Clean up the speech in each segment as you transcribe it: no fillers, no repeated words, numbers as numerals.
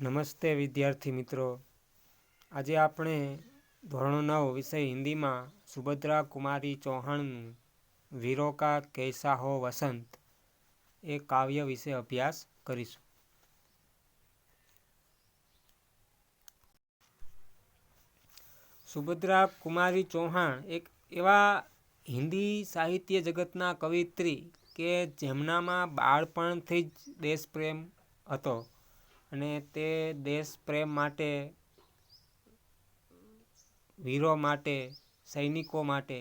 નમસ્તે વિદ્યાર્થી મિત્રો, આજે આપણે ધોરણ 9 વિષય હિન્દીમાં સુભદ્રા કુમારી ચૌહાણનું વીરો કા કૈસા હો વસંત એ કાવ્ય વિશે અભ્યાસ કરીશું. સુભદ્રા કુમારી ચૌહાણ એક એવા હિન્દી સાહિત્ય જગતના કવિત્રી કે જેમનામાં બાળપણથી જ દેશપ્રેમ હતો અને તે દેશ પ્રેમ માટે, વીરો માટે, સૈનિકો માટે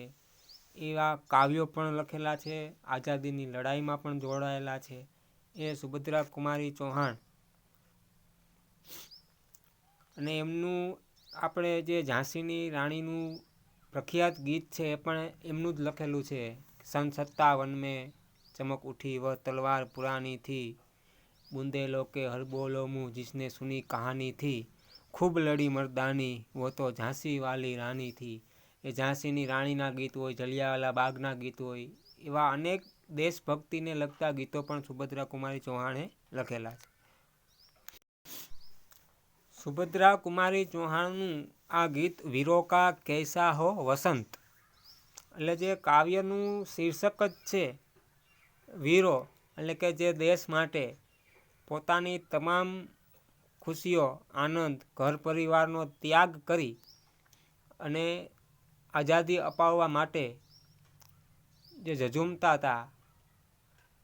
એવા કાવ્યો પણ લખેલા છે. આઝાદીની લડાઈમાં પણ જોડાયેલા છે. એ સુભદ્રા કુમારી ચૌહાણ અને એમનું આપણે જે ઝાંસીની રાણીનું પ્રખ્યાત ગીત છે એ પણ એમનું જ લખેલું છે. સન 57 में चमक उठी वह तलवार पुरानी थी, बुंदेलों के हर बोलो मुँह जिसने सुनी कहानी थी, खूब लड़ी मर्दानी वो तो ઝાંસી વાલી રાની थी. એ ઝાંસીની રાણીના ગીત હોય, જલિયાવાલા બાગના ગીત હોય, એવા અનેક દેશભક્તિને લગતા ગીતો પણ સુભદ્રા કુમારી ચૌહાણે લખેલા છે. સુભદ્રા કુમારી ચૌહાણનું આ ગીત વીરો કા કૈસા હો વસંત, એટલે જે કાવ્યનું શીર્ષક જ છે વીરો, એટલે કે જે દેશ માટે પોતાની તમામ ખુશીઓ, આનંદ, ઘર પરિવારનો ત્યાગ કરી અને આઝાદી અપાવવા માટે જે ઝઝૂમતા હતા,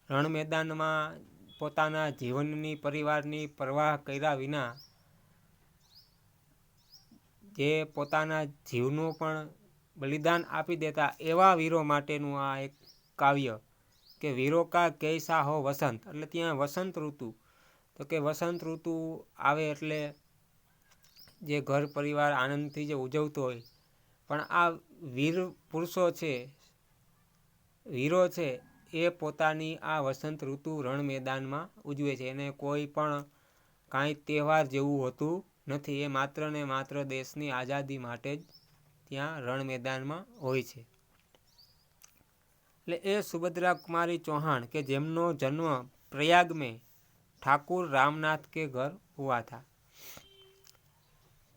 રણ મેદાનમાં પોતાના જીવનની, પરિવારની પરવાહ કર્યા વિના જે પોતાના જીવનું પણ બલિદાન આપી દેતા એવા વીરો માટેનું આ એક કાવ્ય કે વીરો કા કૈસા હો વસંત, એટલે ત્યાં વસંત ઋતુ, તો કે વસંત ઋતુ આવે એટલે જે ઘર પરિવાર આનંદથી જે ઉજવતો હોય, પણ આ વીર પુરુષો છે, વીરો છે, એ પોતાની આ વસંત ઋતુ રણ મેદાનમાં ઉજવે છે. એને કોઈ પણ કાંઈ તહેવાર જેવું હોતું નથી. એ માત્ર ને માત્ર દેશની આઝાદી માટે જ ત્યાં રણ મેદાનમાં હોય છે. એટલે એ સુભદ્રા કુમારી ચૌહાણ કે જેમનો જન્મ प्रयाग में ठाकुर रामनाथ के घर हुआ था.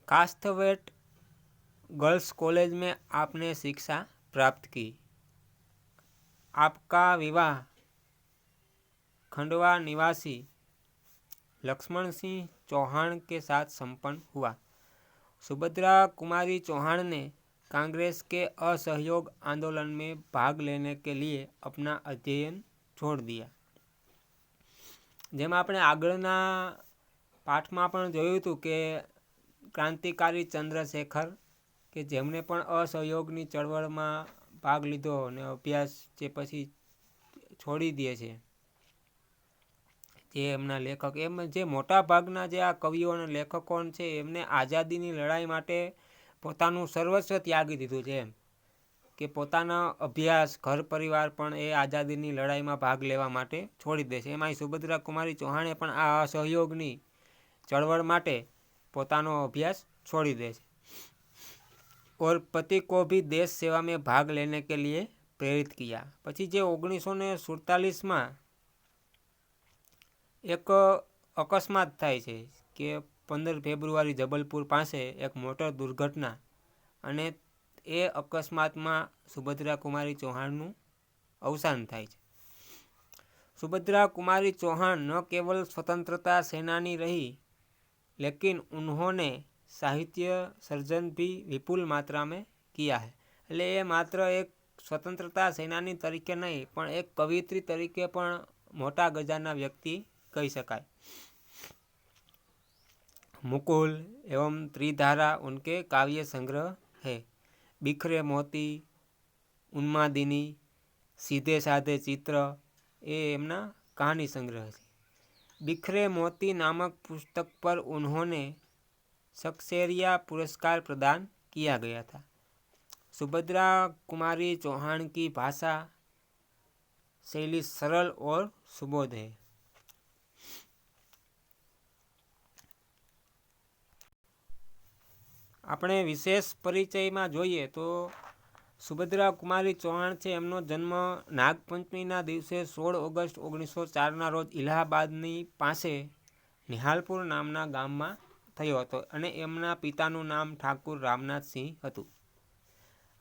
कास्थवेट गर्ल्स कॉलेज में आपने शिक्षा प्राप्त की. आपका विवाह खंडवा निवासी लक्ष्मण सिंह चौहान के साथ संपन्न हुआ. सुभद्रा कुमारी चौहान ने कांग्रेस के असहयोग आंदोलन में भाग लेने के लिए अपना अध्ययन छोड़ दिया. જેમ આપણે આગળના પાઠમાં પણ જોયું હતું કે ક્રાંતિકારી ચંદ્રશેખર કે જેમણે પણ અસહયોગની ચળવળમાં ભાગ લીધો અને અભ્યાસ જે પછી છોડી દે છે, જે એમના લેખક, એમ જે મોટા ભાગના જે આ કવિઓ અને લેખકો છે એમને આઝાદીની લડાઈ માટે પોતાનું સર્વસ્વ ત્યાગી દીધું છે. એમ કે પોતાના અભ્યાસ, ઘર પરિવાર પણ એ આઝાદીની લડાઈમાં ભાગ લેવા માટે છોડી દે છે. એમાં સુભદ્રા કુમારી ચૌહાણે પણ આ અસહયોગની ચળવળ માટે પોતાનો અભ્યાસ છોડી દે છે. और पति को भी देश सेवा में भाग लेने के लिए प्रेरित किया. પછી જે 1947માં એક અકસ્માત થાય છે કે 15 ફેબ્રુઆરી જબલપુર પાસે એક મોટર દુર્ઘટના, અને એ અકસ્માતમાં સુભદ્રા કુમારી ચૌહાણનું અવસાન થાય છે. सुभद्रा कुमारी चौहान न केवल स्वतंत्रता सेनानी रही, लेकिन उन्होंने साहित्य सर्जन भी विपुल मात्रा में किया है. એટલે એ માત્ર એક સ્વતંત્રતા સેનાની તરીકે નહીં, પણ એક કવિત્રી તરીકે પણ મોટા ગજાના વ્યક્તિ કહી શકાય. मुकुल एवं त्रिधारा उनके काव्य संग्रह है. बिखरे मोती, उन्मादिनी, सीधे साधे चित्र એ એમના કહાની સંગ્રહ છે. बिखरे मोती नामक पुस्तक पर उन्होंने शक्सेरिया पुरस्कार प्रदान किया गया था. सुभद्रा कुमारी चौहान की भाषा शैली सरल और सुबोध है. આપણે વિશેષ પરિચયમાં જોઈએ તો સુભદ્રા કુમારી ચૌહાણ છે, એમનો જન્મ નાગપંચમીના દિવસે 16 ઓગસ્ટ 1904ના રોજ ઇલાહાબાદની પાસે નિહાલપુર નામના ગામમાં થયો હતો અને એમના પિતાનું નામ ઠાકુર રામનાથસિંહ હતું.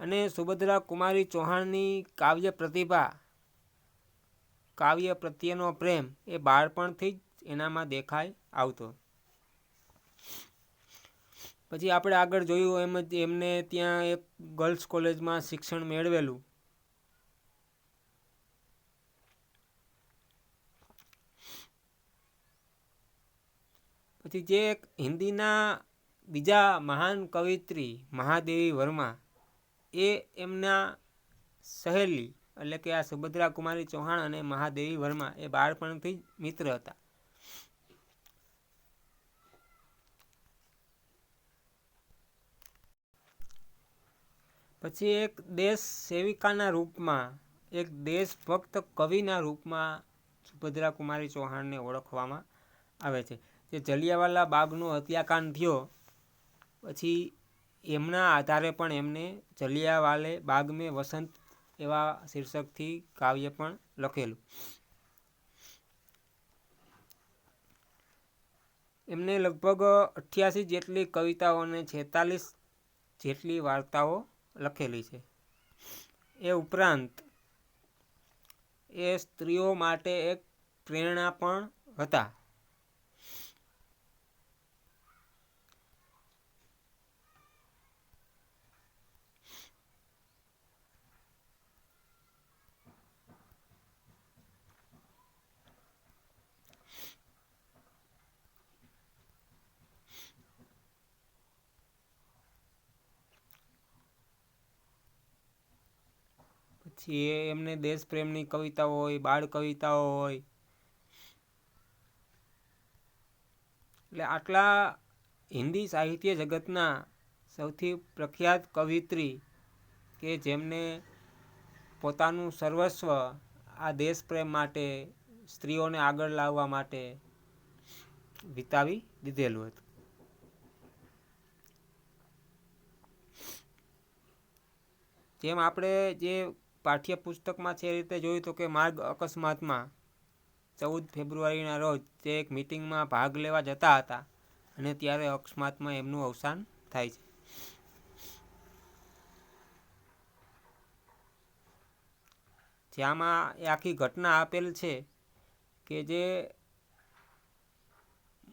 અને સુભદ્રા કુમારી ચૌહાણની કાવ્ય પ્રતિભા, કાવ્ય પ્રત્યેનો પ્રેમ એ બાળપણથી જ એનામાં દેખાઈ આવતો. પછી આપણે આગળ જોયું એમ જ એમને ત્યાં એક ગર્લ્સ કોલેજમાં શિક્ષણ મેળવેલું. પછી જે એક હિન્દીના બીજા મહાન કવિત્રી મહાદેવી વર્મા, એ એમના સહેલી એટલે કે આ સુભદ્રા કુમારી ચૌહાણ અને મહાદેવી વર્મા એ બાળપણથી જ મિત્ર હતા. પછી એક દેશ સેવિકાના રૂપમાં, એક દેશભક્ત કવિના રૂપમાં સુભદ્રા કુમારી ચૌહાણને ઓળખવામાં આવે છે. જે જલિયાવાલા બાગનો હત્યાકાંડ થયો પછી એમના આધારે પણ એમને જલિયાવાલે બાગ મેં વસંત એવા શીર્ષકથી કાવ્ય પણ લખેલું. એમને લગભગ 88 જેટલી કવિતાઓ અને 46 જેટલી વાર્તાઓ લખેલી છે. એ ઉપરાંત એ સ્ત્રીઓ માટે એક પ્રેરણા પણ હતા. પછી એમને દેશ પ્રેમની કવિતાઓ હોય, બાળ કવિતાઓ હોય, એટલે આટલા હિન્દી સાહિત્ય જગતના સૌથી પ્રખ્યાત કવિત્રી કે જેમને પોતાનું સર્વસ્વ આ દેશ પ્રેમ માટે, સ્ત્રીઓને આગળ લાવવા માટે વિતાવી દીધેલું હતું. જેમ આપણે જે પાઠ્યપુસ્તકમાં છે એ રીતે જોયું તો કે માર્ગ અકસ્માતમાં 14 ફેબ્રુઆરીના રોજ તે એક મિટિંગમાં ભાગ લેવા જતા હતા અને ત્યારે અકસ્માતમાં એમનું અવસાન થાય છે. જેમાં એ આખી ઘટના આપેલ છે કે જે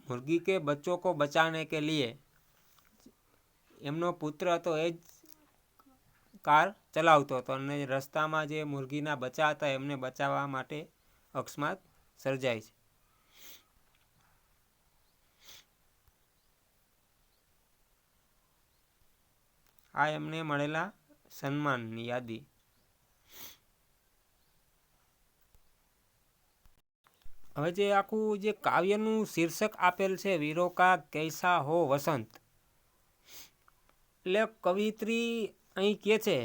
મુર્ગી કે બચ્ચો કો બચાને કે લીએ એમનો પુત્ર હતો, એ જ કાર ચલાવતો હતો અને રસ્તામાં જે મુર્ગીના બચ્ચા હતા એમને બચાવવા માટે અકસ્માત સર્જાય છે. આ એમને મળેલા સન્માનની યાદી. હવે જે આખું જે કાવ્યનું શીર્ષક આપેલ છે વીરો કા કૈસા હો વસંત, એટલે કવિત્રી અહીં કહે છે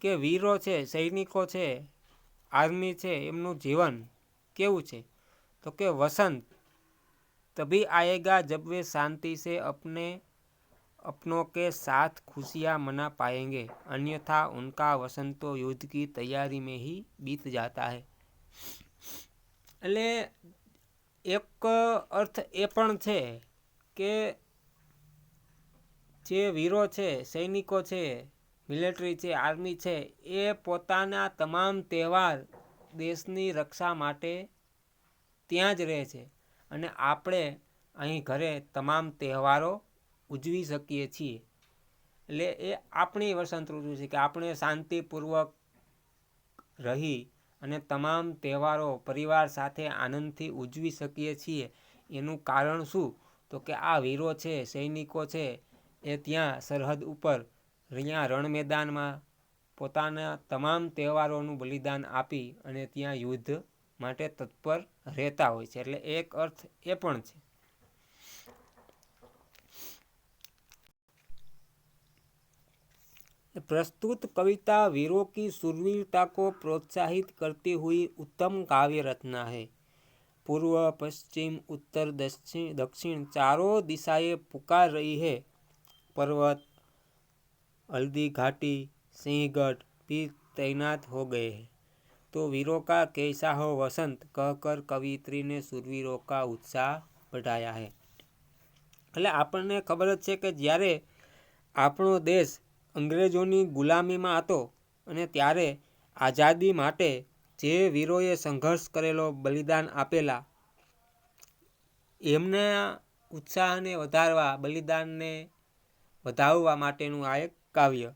કે વીરો છે, સૈનિકો છે, આર્મી છે, એમનું જીવન કેવું છે તો કે વસંત तभी आएगा जब वे शांति से अपनों के साथ खुशियाँ मना पाएंगे, अन्यथा उनका वसंत तो युद्ध की तैयारी में ही बीत जाता है. એટલે એક અર્થ એ પણ છે કે જે વીરો છે, સૈનિકો છે, મિલિટરી છે, આર્મી છે, એ પોતાના તમામ તહેવાર દેશની રક્ષા માટે ત્યાં જ રહે છે અને આપણે અહીં ઘરે તમામ તહેવારો ઉજવી શકીએ છીએ. એટલે એ આપણી વસંત ઋતુ છે કે આપણે શાંતિપૂર્વક રહી અને તમામ તહેવારો પરિવાર સાથે આનંદથી ઉજવી શકીએ છીએ. એનું કારણ શું તો કે આ વીરો છે, સૈનિકો છે, એ ત્યાં સરહદ ઉપર અહીંયા રણ મેદાનમાં પોતાના તમામ તહેવારોનું બલિદાન આપી અને ત્યાં યુદ્ધ માટે તત્પર રહેતા હોય છે. એટલે એક અર્થ એ પણ છે. प्रस्तुत कविता वीरों की शूरवीरता को प्रोत्साहित करती हुई उत्तम काव्य रचना है. पूर्व, पश्चिम, उत्तर, दक्षिण चारों दिशाएं पुकार रही है. पर्वत, हल्दी घाटी, सिंहगढ़ भी तैनात हो गए हैं. तो वीरों का कैसा हो वसंत कहकर कवियत्री ने शूरवीरों का उत्साह बढ़ाया है। એટલે આપણને ખબર જ છે કે જ્યારે આપણો દેશ અંગ્રેજોની ગુલામીમાં હતો અને ત્યારે આઝાદી માટે જે વીરોએ સંઘર્ષ કરેલો, બલિદાન આપેલા, એમને ઉત્સાહને વધારવા, બલિદાનને વધાવવા માટેનું આ एक काव्य।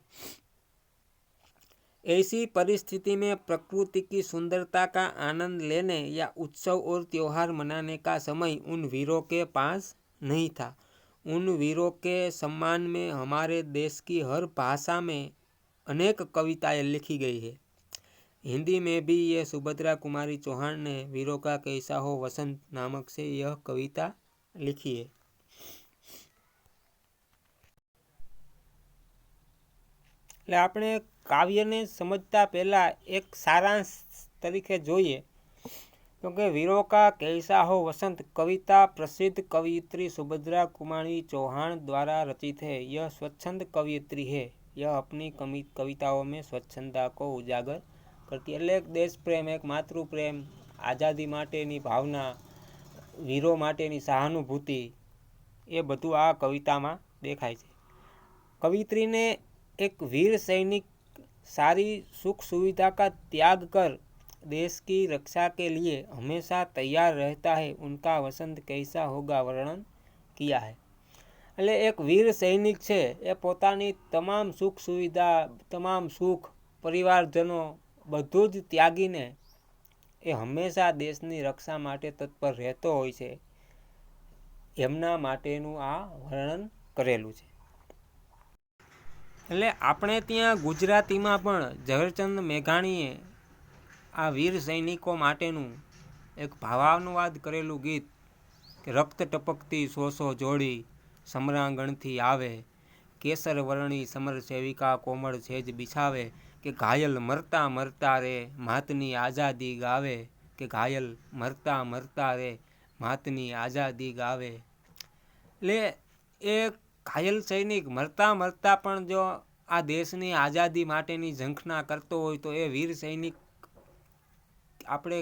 ऐसी परिस्थिति में प्रकृति की सुंदरता का आनंद लेने या उत्सव और त्योहार मनाने का समय उन वीरों के पास नहीं था। उन वीरों के सम्मान में हमारे देश की हर भाषा में अनेक कविताएं लिखी गई है। हिंदी में भी ये सुभद्रा कुमारी चौहान ने वीरों का कैसा हो वसंत नामक से यह कविता लिखी है। એટલે આપણે કાવ્યને સમજતા પહેલાં એક સારાંશ તરીકે જોઈએ તો કે વીરો કા कैसा हो वसंत कविता प्रसिद्ध कवयित्री सुभद्रा कुमारी चौहान द्वारा रचित है। यह स्वच्छंद कवयित्री है। यह अपनी कविताओं में स्वच्छंदा को उजागर करती है। એટલે દેશ પ્રેમ, એક માતૃ પ્રેમ, આઝાદી માટેની ભાવના, વીરો માટેની સહાનુભૂતિ, એ બધું આ કવિતામાં દેખાય છે। कवियत्री ने एक वीर सैनिक सारी सुख सुविधा का त्याग कर देश की रक्षा के लिए हमेशा तैयार रहता है, उनका वसंत कैसा होगा वर्णन किया है। એટલે એક વીર સૈનિક છે એ પોતાની તમામ સુખ સુવિધા, તમામ સુખ, પરિવારજનો બધું જ ત્યાગીને એ હંમેશા દેશની રક્ષા માટે તત્પર રહેતો હોય છે, એમના માટેનું આ વર્ણન કરેલું છે। એટલે આપણે ત્યાં ગુજરાતીમાં પણ ઝવેરચંદ મેઘાણીએ આ વીર સૈનિકો માટેનું એક ભાવાનુવાદ કરેલું ગીત કે રક્ત ટપકતી સોસો જોડી સમરાંગણથી આવે, કેસર વર્ણી સમર સેવિકા કોમળ છેજ બિછાવે, કે ઘાયલ મરતા મરતા રે માતની આઝાદી ગાવે, કે ઘાયલ મરતા મરતા રે માતની આઝાદી ગાવે। એટલે એ ઘાયલ સૈનિક મરતા મરતા પણ જો આ દેશની આઝાદી માટેની ઝંખના કરતો હોય તો એ વીર સૈનિક આપણે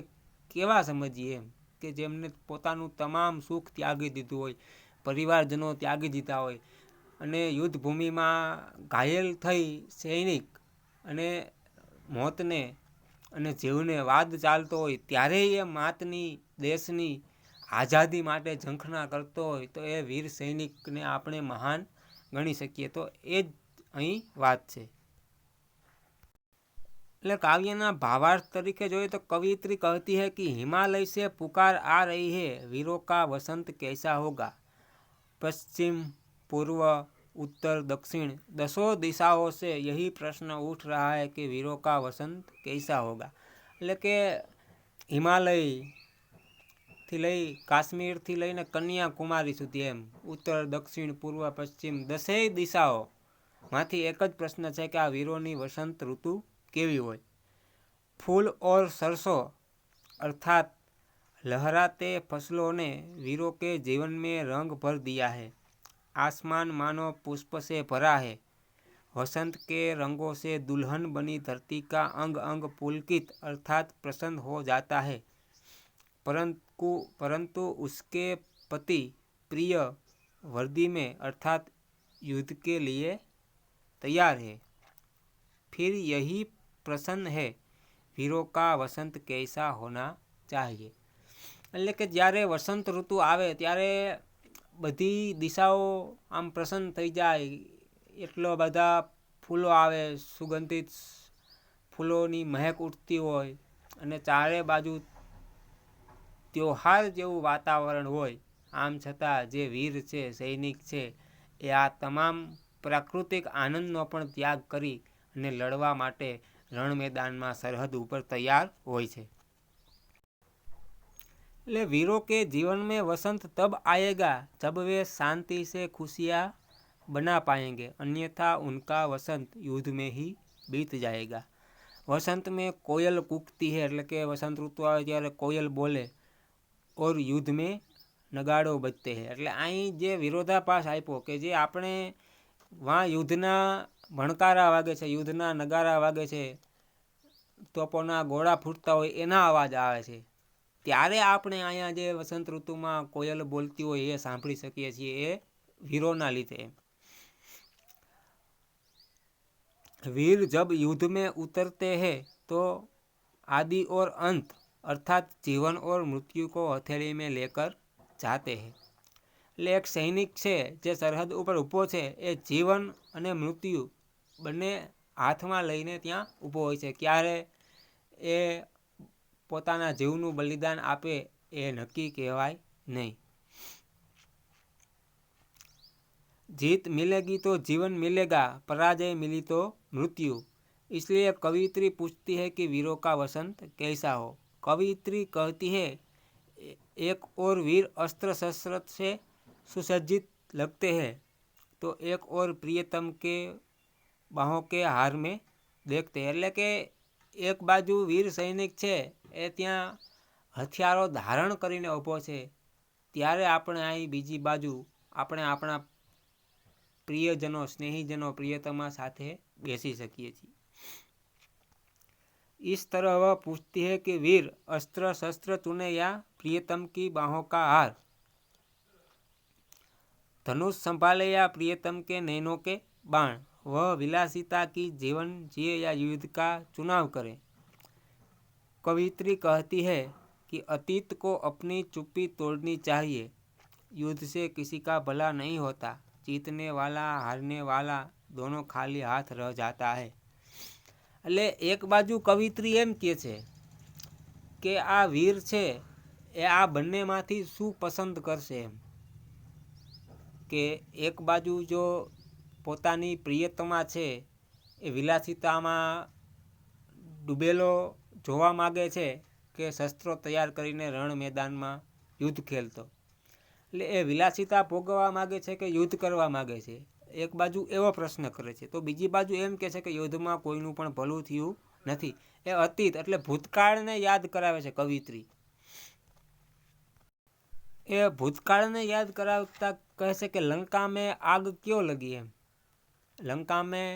કેવા સમજીએ એમ કે જેમને પોતાનું તમામ સુખ ત્યાગી દીધું હોય, પરિવારજનો ત્યાગી દીધા હોય અને યુદ્ધ ભૂમિમાં ઘાયલ થઈ સૈનિક અને મોતને અને જીવને વાદ ચાલતો હોય ત્યારે એ માતની, દેશની આઝાદી માટે ઝંખના કરતો હોય તો એ વીર સૈનિકને આપણે મહાન ગણી શકીએ। તો એ જ અહીં વાત છે। એટલે કાવ્યના ભાવાર્થ તરીકે જોઈએ તો कवियत्री कहती है कि हिमालय से पुकार आ रही है, वीरों का वसंत कैसा होगा। पश्चिम, पूर्व, उत्तर, दक्षिण दसों दिशाओं से यही प्रश्न उठ रहा है कि वीरों का वसंत कैसा होगा। એટલે કે હિમાલયથી લઈ કાશ્મીરથી લઈને કન્યાકુમારી સુધી એમ ઉત્તર, દક્ષિણ, પૂર્વ, પશ્ચિમ દસેય દિશાઓમાંથી એક જ પ્રશ્ન છે કે આ વીરોની વસંત ઋતુ केवी होय। फूल और सरसों अर्थात लहराते फसलों ने वीरों के जीवन में रंग भर दिया है। आसमान मानो पुष्प से भरा है। वसंत के रंगों से दुल्हन बनी धरती का अंग अंग पुलकित अर्थात प्रसन्न हो जाता है, परंतु उसके पति प्रिय वर्दी में अर्थात युद्ध के लिए तैयार है। फिर यही प्रसन्न है वीरों का वसंत कैसा होना चाहिए। એટલે કે જ્યારે વસંત ઋતુ આવે ત્યારે બધી દિશાઓ આમ પ્રસન્ન થઈ જાય, એટલો બધા ફૂલો આવે, સુગંધિત ફૂલોની મહેક ઉઠતી હોય અને ચારે બાજુ ત્યોહાર જેવું વાતાવરણ હોય। આમ છતાં જે વીર છે, સૈનિક છે, એ આ તમામ પ્રાકૃતિક આનંદનો પણ ત્યાગ કરી અને લડવા માટે રણ मैदाનમાં સરહદ ઉપર તૈયાર હોય છે। એટલે वीरों के जीवन में वसंत तब आएगा जब वे शांति से खुशियाँ बना पाएंगे, अन्यथा उनका वसंत युद्ध में ही बीत जाएगा। वसंत में कोयल कूकती है, એટલે કે વસંત ઋતુ આવે ત્યારે કોયલ બોલે, और युद्ध में નગાડો બજતે है। એટલે અહીં જે વિરોધાભાસ આપ્યો કે જે આપણે વાં યુદ્ધના ભણકારા વાગે છે, યુદ્ધના નગારા વાગે છે, તોપોના ગોળા ફૂટતા હોય એના અવાજ આવે છે, ત્યારે આપણે અહીંયા જે વસંત ઋતુમાં કોયલ બોલતી હોય એ સાંભળી શકીએ છીએ, એ વીરોના લીધે। वीर जब युद्ध में उतरते हैं तो आदि और अंत अर्थात जीवन और मृत्यु को हथेली में लेकर जाते हैं। એટલે એક સૈનિક છે જે સરહદ ઉપર ઊભો છે એ જીવન અને મૃત્યુ બંને હાથમાં લઈને ત્યાં ઊભો હોય છે। ક્યારે એ પોતાના જીવનું બલિદાન આપે એ નક્કી કહેવાય નહીં। जीत मिलेगी तो जीवन मिलेगा, पराजय मिली तो मृत्यु। इसलिए कवियत्री पूछती है कि वीरों का वसंत कैसा हो। कवियत्री कहती है, एक और वीर अस्त्र शस्त्र से सुसज्जित लगते हैं तो एक और प्रियतम के बाहों के हार में देखते हैं। એટલે કે એક બાજુ વીર સૈનિક છે એ ત્યાં હથિયારો ધારણ કરીને ઊભો છે, ત્યારે આપણે અહીં બીજી બાજુ આપણે આપણા प्रियजनों, स्नेहीजनों, प्रियतमा साथे बेसी सकीए छीए। इस तरह वह पूछती है कि वीर अस्त्र शस्त्र चुने या प्रियतम की बाहों का हार, धनुष संभाले या प्रियतम के नैनों के बाण, वह विलासिता की जीवन जिए या युद्ध का चुनाव करे। कवियत्री कहती है कि अतीत को अपनी चुप्पी तोड़नी चाहिए, युद्ध से किसी का भला नहीं होता, जीतने वाला हारने वाला दोनों खाली हाथ रह जाता है। એટલે એક બાજુ કવિત્રી એમ કહે છે કે આ વીર છે એ આ બંનેમાંથી શું પસંદ કરશે, એમ કે એક બાજુ જો પોતાની પ્રિયતમા છે એ વિલાસિતામાં ડૂબેલો જોવા માગે છે કે શસ્ત્રો તૈયાર કરીને રણ મેદાનમાં યુદ્ધ ખેલતો, એટલે એ વિલાસિતા ભોગવવા માગે છે કે યુદ્ધ કરવા માગે છે, એક બાજુ એવો પ્રશ્ન કરે છે। તો બીજી બાજુ એમ કહે છે કે યુદ્ધમાં કોઈનું પણ ભલું થયું નથી। એ અતીત એટલે ભૂતકાળને યાદ કરાવે છે કવિત્રી। એ ભૂતકાળને યાદ કરાવતા કહે છે કે લંકા में आग क्यों लगी है। લંકા में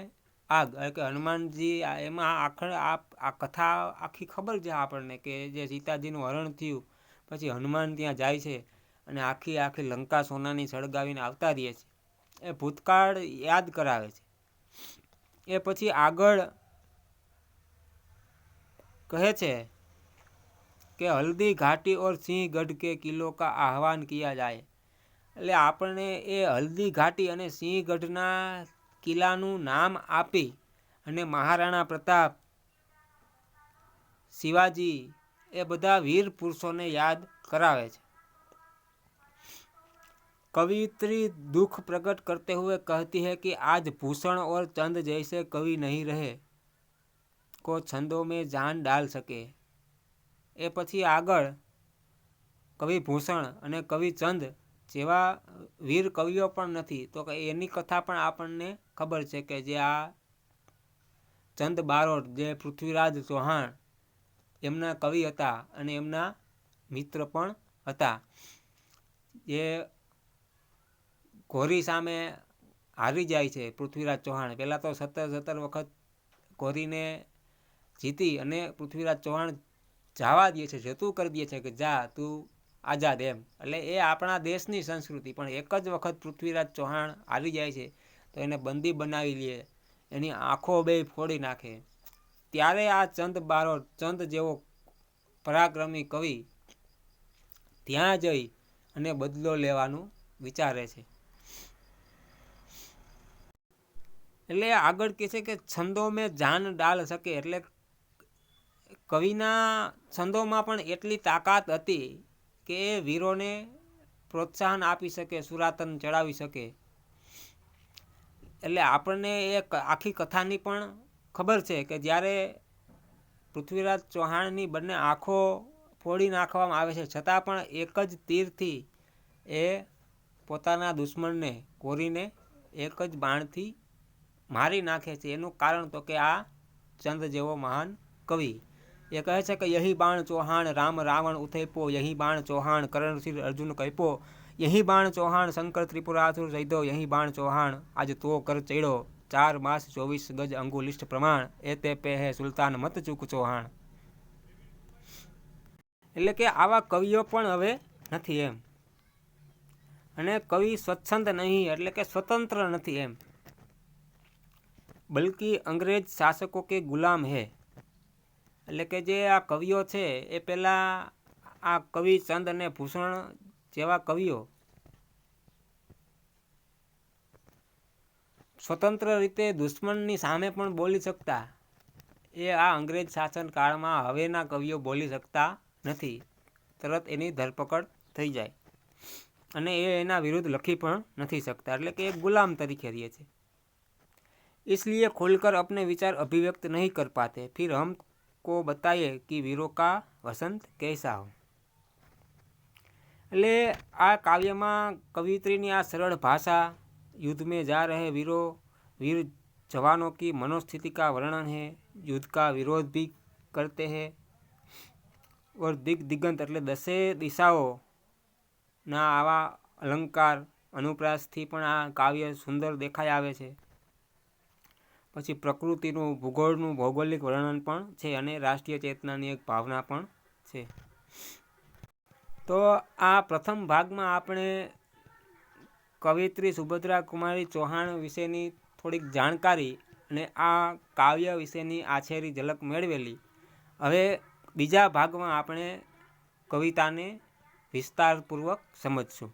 आग એટલે કે હનુમાનજી એમાં આખર આ કથા આખી ખબર છે આપણને કે જે સીતાજીનું હરણ થયું પછી હનુમાન ત્યાં જાય છે અને આખી આખી લંકા સોનાની સળગાવીને આવતા રહે છે, એ ભૂતકાળ યાદ કરાવે છે। એ પછી આગળ કહે છે કે હલ્दी घाटी और सिंहगढ़ के किलों का आह्वान किया जाए। એટલે આપણે એ હલ્દી ઘાટી અને સિંહગઢના કિલ્લાનું નામ આપી અને મહારાણા પ્રતાપ, શિવાજી એ બધા વીર પુરુષોને યાદ કરાવે છે। कवियत्री दुख प्रकट करते हुए कहती है कि आज भूषण और चंद जैसे कवि नहीं रहे को छंदों में जान डाल सके। ए पछी आगळ कवि भूषण अने कवि चंद जेवा वीर कविओ पण नथी, तो एनी कथा पण आपणने खबर छे के जे आ चंद बारोट जे पृथ्वीराज चौहान एमना कवि हता अने एमना मित्र पण हता। जे घोरी सामे हारी जाय छे पृथ्वीराज चौहान, पहला तो 17 वखत घोरीने जीती अने पृथ्वीराज चौहान जावा दे छे, जतुं कर दे छे कि जा तू आजाद एम। એટલે એ આપણા દેશની સંસ્કૃતિ, પણ એક જ વખત પૃથ્વીરાજ ચૌહાણ હારી જાય છે તો એને બંદી બનાવી લે, એની આંખો બે ફોડી નાખે, ત્યારે આ ચંદ બારોટ, ચંદ જેવો પરાક્રમી કવિ ત્યાં જઈ અને બદલો લેવાનું વિચારે છે। એટલે આગળ કહે છે કે છંદો મેં જાન ડાલ શકે, એટલે કવિના છંદોમાં પણ એટલી તાકાત હતી કે એ વીરોને પ્રોત્સાહન આપી શકે, સુરાતન ચડાવી શકે। એટલે આપણને એક આખી કથાની પણ ખબર છે કે જ્યારે પૃથ્વીરાજ ચૌહાણની બંને આંખો ફોડી નાખવામાં આવે છે છતાં પણ એક જ તીરથી એ પોતાના દુશ્મનને ઘોરીને એક જ બાણથી મારી નાખે છે। એનું કારણ તો કે આ ચંદ જેવો મહાન કવિ ये कहे छे कि यही बाण चौहान राम रावण उथेपो, यही बाण चौहान करण सिर अर्जुन कैपो, यही बाण चौहान शंकर त्रिपुरासुर सैदो, यही बाण चौहान आज तो कर चढ़ो, 4 मास 24 गज अंगुलिष्ठ प्रमाण, एते पे है सुल्तान मत चूक चौहान। એટલે કે આવા કવિઓ પણ હવે નથી એમ. અને કવિ સ્વચ્છંદ નહીં એટલે કે સ્વતંત્ર નથી એમ, બલ્કि અંગ્રેજ શાસકો કે ગુલામ હે. એટલે કે જે આ કવિઓ છે એ પહેલાં આ કવિ ચંદ અને ભૂષણ જેવા કવિઓ સ્વતંત્ર રીતે દુશ્મનની સામે પણ બોલી શકતા, એ આ અંગ્રેજ શાસન કાળમાં હવેના કવિઓ બોલી શકતા નથી. તરત એની ધરપકડ થઈ જાય અને એ એના વિરુદ્ધ લખી પણ નથી શકતા, એટલે કે એક ગુલામ તરીકે રહે છે. इसलिए खोलकर अपने विचार अभिव्यक्त नहीं कर पाते, फिर हमको बताइए कि वीरों का वसंत कैसा हो. એટલે આ કાવ્યમાં કવિત્રીની આ સરળ भाषा, युद्ध में जा रहे वीर जवानों की मनोस्थिति का वर्णन है, युद्ध का विरोध भी करते हैं और दिगंत એટલે દસે દિશાઓના આવા અલંકાર અનુપ્રાસથી પણ આ કાવ્ય સુંદર દેખાઈ આવે છે. પછી પ્રકૃતિનું ભૂગોળનું ભૌગોલિક વર્ણન પણ છે અને રાષ્ટ્રીય ચેતનાની એક ભાવના પણ છે. તો આ પ્રથમ ભાગમાં આપણે કવિત્રી સુભદ્રા કુમારી ચૌહાણ વિશેની થોડીક જાણકારી અને આ કાવ્ય વિશેની આછેરી ઝલક મેળવેલી. હવે બીજા ભાગમાં આપણે કવિતાને વિસ્તારપૂર્વક સમજશું.